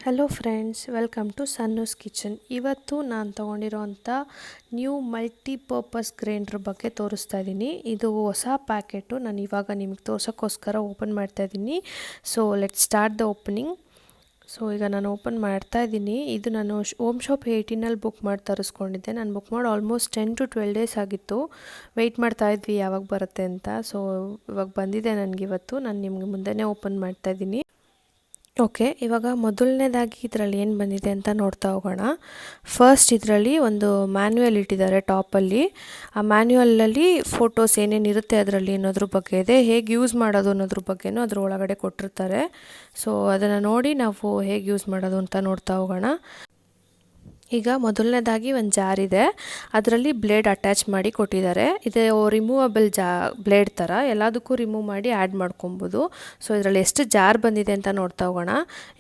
Hello friends, welcome to Sannu's kitchen. ಇವತ್ತು ನಾನು ತೊಗೊಂಡಿರೋಂಥ new multipurpose grinder ಬಗ್ಗೆ ತೋರಿಸ್ತಾ ಇದ್ದೀನಿ. ಇದು ಹೊಸ ಪ್ಯಾಕೆಟು. ನಾನು ಇವಾಗ ನಿಮಗೆ ತೋರ್ಸೋಕ್ಕೋಸ್ಕರ ಓಪನ್ ಮಾಡ್ತಾ ಇದ್ದೀನಿ. So let start the opening. So ಈಗ ನಾನು ಓಪನ್ ಮಾಡ್ತಾ ಇದ್ದೀನಿ. ಇದು ನಾನು ಹೋಮ್ ಶಾಪ್ 18ನಲ್ಲಿ ಬುಕ್ ಮಾಡಿ ತರಿಸ್ಕೊಂಡಿದ್ದೆ. ನಾನು ಬುಕ್ ಮಾಡಿ ಆಲ್ಮೋಸ್ಟ್ 10 to 12 ಡೇಸ್ ಆಗಿತ್ತು. ವೆಯ್ಟ್ ಮಾಡ್ತಾ ಇದ್ವಿ ಯಾವಾಗ ಬರುತ್ತೆ ಅಂತ. ಸೊ ಇವಾಗ ಬಂದಿದೆ ನನಗಿವತ್ತು. ನಾನು ನಿಮಗೆ ಮುಂದೆನೇ ಓಪನ್ ಮಾಡ್ತಾ ಇದ್ದೀನಿ. ಓಕೆ, ಇವಾಗ ಮೊದಲನೇದಾಗಿ ಇದರಲ್ಲಿ ಏನು ಬಂದಿದೆ ಅಂತ ನೋಡ್ತಾ ಹೋಗೋಣ. ಫಸ್ಟ್ ಇದರಲ್ಲಿ ಒಂದು ಮ್ಯಾನ್ಯುವಲ್ ಇಟ್ಟಿದ್ದಾರೆ ಟಾಪಲ್ಲಿ. ಆ ಮ್ಯಾನ್ಯುವಲಲ್ಲಿ ಫೋಟೋಸ್ ಏನೇನಿರುತ್ತೆ ಅದರಲ್ಲಿ ಅನ್ನೋದ್ರ ಬಗ್ಗೆ ಇದೆ. ಹೇಗೆ ಯೂಸ್ ಮಾಡೋದು ಅನ್ನೋದ್ರ ಬಗ್ಗೆನೂ ಅದ್ರ ಒಳಗಡೆ ಕೊಟ್ಟಿರ್ತಾರೆ. ಸೊ ಅದನ್ನು ನೋಡಿ ನಾವು ಹೇಗೆ ಯೂಸ್ ಮಾಡೋದು ಅಂತ ನೋಡ್ತಾ ಹೋಗೋಣ. ಈಗ ಮೊದಲನೇದಾಗಿ ಒಂದು ಜಾರ್ ಇದೆ. ಅದರಲ್ಲಿ ಬ್ಲೇಡ್ ಅಟ್ಯಾಚ್ ಮಾಡಿ ಕೊಟ್ಟಿದ್ದಾರೆ. ಇದು ರಿಮೂವಬಲ್ ಬ್ಲೇಡ್ ಥರ ಎಲ್ಲದಕ್ಕೂ ರಿಮೂವ್ ಮಾಡಿ ಆ್ಯಡ್ ಮಾಡ್ಕೊಬೋದು. ಸೊ ಇದರಲ್ಲಿ ಎಷ್ಟು ಜಾರ್ ಬಂದಿದೆ ಅಂತ ನೋಡ್ತಾ ಹೋಗೋಣ.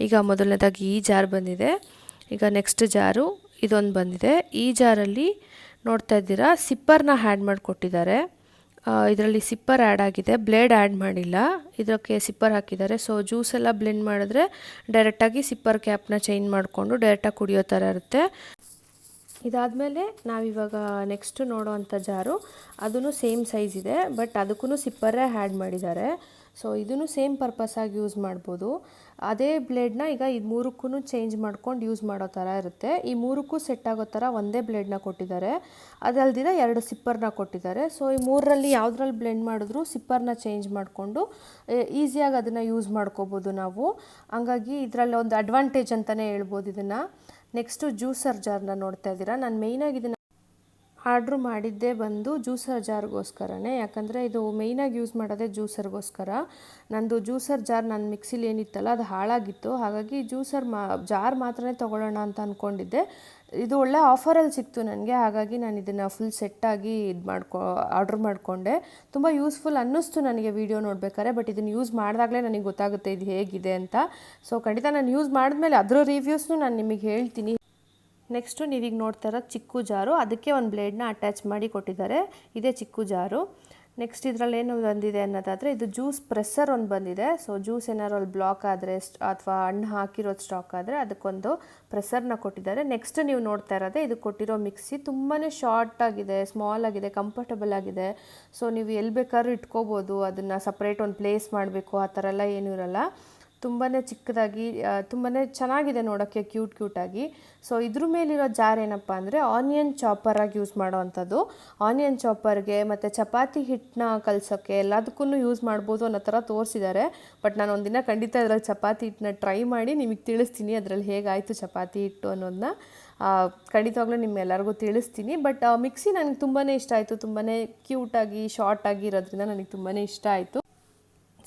ಈಗ ಮೊದಲನೇದಾಗಿ ಈ ಜಾರ್ ಬಂದಿದೆ. ಈಗ ನೆಕ್ಸ್ಟ್ ಜಾರು ಇದೊಂದು ಬಂದಿದೆ. ಈ ಜಾರಲ್ಲಿ ನೋಡ್ತಾ ಇದ್ದೀರಾ ಸಿಪ್ಪರ್ನ ಆ್ಯಡ್ ಮಾಡಿಕೊಟ್ಟಿದ್ದಾರೆ. ಇದರಲ್ಲಿ ಸಿಪ್ಪರ್ ಆ್ಯಡ್ ಆಗಿದೆ, ಬ್ಲೇಡ್ ಆ್ಯಡ್ ಮಾಡಿಲ್ಲ. ಇದಕ್ಕೆ ಸಿಪ್ಪರ್ ಹಾಕಿದ್ದಾರೆ. ಸೊ ಜ್ಯೂಸ್ ಎಲ್ಲ ಬ್ಲೆಂಡ್ ಮಾಡಿದ್ರೆ ಡೈರೆಕ್ಟಾಗಿ ಸಿಪ್ಪರ್ ಕ್ಯಾಪ್ನ ಚೇಂಜ್ ಮಾಡಿಕೊಂಡು ಡೈರೆಕ್ಟಾಗಿ ಕುಡಿಯೋ ಥರ ಇರುತ್ತೆ. ಇದಾದಮೇಲೆ ನಾವಿವಾಗ ನೆಕ್ಸ್ಟ್ ನೋಡೋವಂಥ ಜಾರು, ಅದೂ ಸೇಮ್ ಸೈಜ್ ಇದೆ, ಬಟ್ ಅದಕ್ಕೂ ಸಿಪ್ಪರೇ ಆ್ಯಡ್ ಮಾಡಿದ್ದಾರೆ. ಸೊ ಇದನ್ನು ಸೇಮ್ ಪರ್ಪಸ್ಸಾಗಿ ಯೂಸ್ ಮಾಡ್ಬೋದು. ಅದೇ ಬ್ಲೇಡ್ನ ಈಗ ಇದು ಮೂರಕ್ಕೂ ಚೇಂಜ್ ಮಾಡ್ಕೊಂಡು ಯೂಸ್ ಮಾಡೋ ಥರ ಇರುತ್ತೆ. ಈ ಮೂರಕ್ಕೂ ಸೆಟ್ ಆಗೋ ಥರ ಒಂದೇ ಬ್ಲೇಡ್ನ ಕೊಟ್ಟಿದ್ದಾರೆ. ಅದಲ್ದಿರ 2 ಸಿಪ್ಪರ್ನ ಕೊಟ್ಟಿದ್ದಾರೆ. ಸೊ ಈ ಮೂರರಲ್ಲಿ ಯಾವುದ್ರಲ್ಲಿ ಬ್ಲೆಂಡ್ ಮಾಡಿದ್ರು ಸಿಪ್ಪರ್ನ ಚೇಂಜ್ ಮಾಡಿಕೊಂಡು ಈಸಿಯಾಗಿ ಅದನ್ನು ಯೂಸ್ ಮಾಡ್ಕೋಬೋದು ನಾವು. ಹಂಗಾಗಿ ಇದರಲ್ಲಿ ಒಂದು ಅಡ್ವಾಂಟೇಜ್ ಅಂತಲೇ ಹೇಳ್ಬೋದು ಇದನ್ನು. ನೆಕ್ಸ್ಟು ಜ್ಯೂಸರ್ ಜಾರ್ನ ನೋಡ್ತಾ ಇದ್ದೀರಾ. ನಾನು ಮೇಯ್ನಾಗಿ ಇದನ್ನು ಆರ್ಡ್ರ್ ಮಾಡಿದ್ದೇ ಬಂದು ಜ್ಯೂಸರ್ ಜಾರ್ಗೋಸ್ಕರನೇ. ಯಾಕಂದರೆ ಇದು ಮೇಯ್ನಾಗಿ ಯೂಸ್ ಮಾಡೋದೇ ಜ್ಯೂಸರ್ಗೋಸ್ಕರ. ನಂದು ಜ್ಯೂಸರ್ ಜಾರ್ ನನ್ನ ಮಿಕ್ಸಿಲಿ ಏನಿತ್ತಲ್ಲ ಅದು ಹಾಳಾಗಿತ್ತು. ಹಾಗಾಗಿ ಜ್ಯೂಸರ್ ಜಾರ್ ಮಾತ್ರನೇ ತೊಗೊಳ್ಳೋಣ ಅಂತ ಅಂದ್ಕೊಂಡಿದ್ದೆ. ಇದು ಒಳ್ಳೆ ಆಫರಲ್ಲಿ ಸಿಕ್ತು ನನಗೆ. ಹಾಗಾಗಿ ನಾನು ಇದನ್ನು ಫುಲ್ ಸೆಟ್ಟಾಗಿ ಆರ್ಡ್ರ್ ಮಾಡಿಕೊಂಡೆ. ತುಂಬ ಯೂಸ್ಫುಲ್ ಅನ್ನಿಸ್ತು ನನಗೆ ವಿಡಿಯೋ ನೋಡ್ಬೇಕಾದ್ರೆ. ಬಟ್ ಇದನ್ನು ಯೂಸ್ ಮಾಡಿದಾಗಲೇ ನನಗೆ ಗೊತ್ತಾಗುತ್ತೆ ಇದು ಹೇಗಿದೆ ಅಂತ. ಸೊ ಖಂಡಿತ ನಾನು ಯೂಸ್ ಮಾಡಿದ್ಮೇಲೆ ಅದರ ರಿವ್ಯೂಸ್ನು ನಾನು ನಿಮಗೆ ಹೇಳ್ತೀನಿ. ನೆಕ್ಸ್ಟು ನೀವೀಗ ನೋಡ್ತಾ ಇರೋದು ಚಿಕ್ಕು ಜಾರು. ಅದಕ್ಕೆ ಒಂದು ಬ್ಲೇಡ್ನ ಅಟ್ಯಾಚ್ ಮಾಡಿ ಕೊಟ್ಟಿದ್ದಾರೆ. ಇದೇ ಚಿಕ್ಕು ಜಾರು. ನೆಕ್ಸ್ಟ್ ಇದರಲ್ಲಿ ಏನು ಬಂದಿದೆ ಅನ್ನೋದಾದರೆ ಇದು ಜ್ಯೂಸ್ ಪ್ರೆಸ್ಸರ್ ಒಂದು ಬಂದಿದೆ. ಸೊ ಜ್ಯೂಸ್ ಏನಾದ್ರು ಅಲ್ಲಿ ಬ್ಲಾಕ್ ಆದರೆ ಅಥವಾ ಹಣ್ಣು ಹಾಕಿರೋದು ಸ್ಟಾಕ್ ಆದರೆ ಅದಕ್ಕೊಂದು ಪ್ರೆಸ್ಸರ್ನ ಕೊಟ್ಟಿದ್ದಾರೆ. ನೆಕ್ಸ್ಟ್ ನೀವು ನೋಡ್ತಾ ಇರೋದೇ ಇದು ಕೊಟ್ಟಿರೋ ಮಿಕ್ಸಿ. ತುಂಬಾ ಶಾರ್ಟ್ ಆಗಿದೆ, ಸ್ಮಾಲ್ ಆಗಿದೆ, ಕಂಫರ್ಟಬಲ್ ಆಗಿದೆ. ಸೊ ನೀವು ಎಲ್ಲಿ ಬೇಕಾದ್ರೂ ಇಟ್ಕೋಬೋದು. ಅದನ್ನು ಸಪ್ರೇಟ್ ಒಂದು ಪ್ಲೇಸ್ ಮಾಡಬೇಕು ಆ ಥರ ಎಲ್ಲ ಏನೂ ಇರಲ್ಲ. ತುಂಬಾ ಚಿಕ್ಕದಾಗಿ ತುಂಬಾ ಚೆನ್ನಾಗಿದೆ ನೋಡೋಕ್ಕೆ, ಕ್ಯೂಟಾಗಿ. ಸೊ ಇದ್ರ ಮೇಲಿರೋ ಜಾರ್ ಏನಪ್ಪ ಅಂದರೆ ಆನಿಯನ್ ಚಾಪರಾಗಿ ಯೂಸ್ ಮಾಡೋವಂಥದ್ದು. ಆನಿಯನ್ ಚಾಪರ್ಗೆ ಮತ್ತು ಚಪಾತಿ ಹಿಟ್ಟನ್ನ ಕಲಸೋಕ್ಕೆ ಎಲ್ಲದಕ್ಕೂ ಯೂಸ್ ಮಾಡ್ಬೋದು ಅನ್ನೋ ಥರ ತೋರಿಸಿದ್ದಾರೆ. ಬಟ್ ನಾನು ಒಂದಿನ ಖಂಡಿತ ಇದರಲ್ಲಿ ಚಪಾತಿ ಹಿಟ್ಟನ್ನ ಟ್ರೈ ಮಾಡಿ ನಿಮಗೆ ತಿಳಿಸ್ತೀನಿ ಅದರಲ್ಲಿ ಹೇಗಾಯಿತು ಚಪಾತಿ ಹಿಟ್ಟು ಅನ್ನೋದನ್ನ. ಖಂಡಿತವಾಗ್ಲೂ ನಿಮ್ಮೆಲ್ಲರಿಗೂ ತಿಳಿಸ್ತೀನಿ. ಬಟ್ ಮಿಕ್ಸಿ ನನಗೆ ತುಂಬಾ ಇಷ್ಟ ಆಯಿತು. ತುಂಬಾ ಕ್ಯೂಟಾಗಿ ಶಾರ್ಟಾಗಿ ಇರೋದ್ರಿಂದ ನನಗೆ ತುಂಬಾ ಇಷ್ಟ ಆಯಿತು.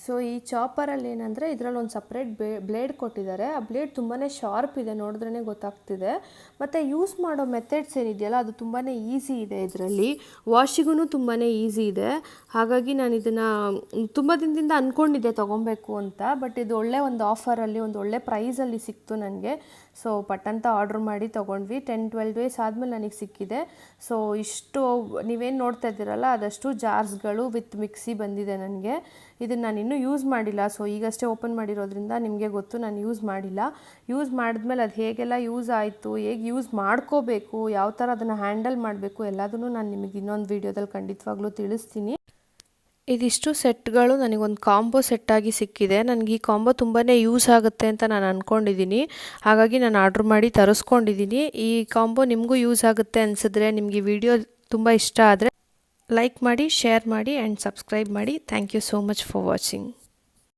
ಸೊ ಈ ಚಾಪರಲ್ಲಿ ಏನಂದರೆ ಇದರಲ್ಲಿ ಒಂದು ಸಪ್ರೇಟ್ ಬ್ಲೇಡ್ ಕೊಟ್ಟಿದ್ದಾರೆ. ಆ ಬ್ಲೇಡ್ ತುಂಬಾ ಶಾರ್ಪ್ ಇದೆ, ನೋಡಿದ್ರೇ ಗೊತ್ತಾಗ್ತಿದೆ. ಮತ್ತು ಯೂಸ್ ಮಾಡೋ ಮೆಥಡ್ಸ್ ಏನಿದೆಯಲ್ಲ ಅದು ತುಂಬಾ ಈಸಿ ಇದೆ. ಇದರಲ್ಲಿ ವಾಷಿಗೂ ತುಂಬಾ ಈಸಿ ಇದೆ. ಹಾಗಾಗಿ ನಾನು ಇದನ್ನು ತುಂಬ ದಿನದಿಂದ ಅಂದ್ಕೊಂಡಿದ್ದೆ ತೊಗೊಬೇಕು ಅಂತ. ಬಟ್ ಇದು ಒಳ್ಳೆ ಒಂದು ಆಫರಲ್ಲಿ ಒಂದು ಒಳ್ಳೆ ಪ್ರೈಸಲ್ಲಿ ಸಿಕ್ತು ನನಗೆ. ಸೊ ಪಟ್ಟಂತ ಆರ್ಡ್ರ್ ಮಾಡಿ ತೊಗೊಂಡ್ವಿ. 10-12 ಡೇಸ್ ಆದಮೇಲೆ ನನಗೆ ಸಿಕ್ಕಿದೆ. ಸೊ ಇಷ್ಟು ನೀವೇನು ನೋಡ್ತಾ ಇದ್ದೀರಲ್ಲ ಅದಷ್ಟು ಜಾರ್ಸ್ಗಳು ವಿತ್ ಮಿಕ್ಸಿ ಬಂದಿದೆ ನನಗೆ. ಇದನ್ನು ನಾನು ಇನ್ನೂ ಯೂಸ್ ಮಾಡಿಲ್ಲ. ಸೊ ಈಗಷ್ಟೇ ಓಪನ್ ಮಾಡಿರೋದ್ರಿಂದ ನಿಮಗೆ ಗೊತ್ತು ನಾನು ಯೂಸ್ ಮಾಡಿಲ್ಲ. ಯೂಸ್ ಮಾಡಿದ್ಮೇಲೆ ಅದು ಹೇಗೆಲ್ಲ ಯೂಸ್ ಆಯಿತು, ಹೇಗೆ ಯೂಸ್ ಮಾಡ್ಕೋಬೇಕು, ಯಾವ ಥರ ಅದನ್ನು ಹ್ಯಾಂಡಲ್ ಮಾಡಬೇಕು ಎಲ್ಲದನ್ನು ನಾನು ನಿಮಗೆ ಇನ್ನೊಂದು ವೀಡಿಯೋದಲ್ಲಿ ಖಂಡಿತವಾಗ್ಲೂ ತಿಳಿಸ್ತೀನಿ. ಇದಿಷ್ಟು ಸೆಟ್ಗಳು ನನಗೊಂದು ಕಾಂಬೋ ಸೆಟ್ಟಾಗಿ ಸಿಕ್ಕಿದೆ. ನನಗೆ ಈ ಕಾಂಬೋ ತುಂಬಾ ಯೂಸ್ ಆಗುತ್ತೆ ಅಂತ ನಾನು ಅಂದ್ಕೊಂಡಿದ್ದೀನಿ. ಹಾಗಾಗಿ ನಾನು ಆರ್ಡ್ರ್ ಮಾಡಿ ತರಿಸ್ಕೊಂಡಿದ್ದೀನಿ. ಈ ಕಾಂಬೋ ನಿಮಗೂ ಯೂಸ್ ಆಗುತ್ತೆ ಅನಿಸಿದ್ರೆ, ನಿಮಗೆ ಈ ವಿಡಿಯೋ ತುಂಬ ಇಷ್ಟ ಆದರೆ ಲೈಕ್ ಮಾಡಿ, ಶೇರ್ ಮಾಡಿ ಆ್ಯಂಡ್ ಸಬ್ಸ್ಕ್ರೈಬ್ ಮಾಡಿ. Thank you so much for watching.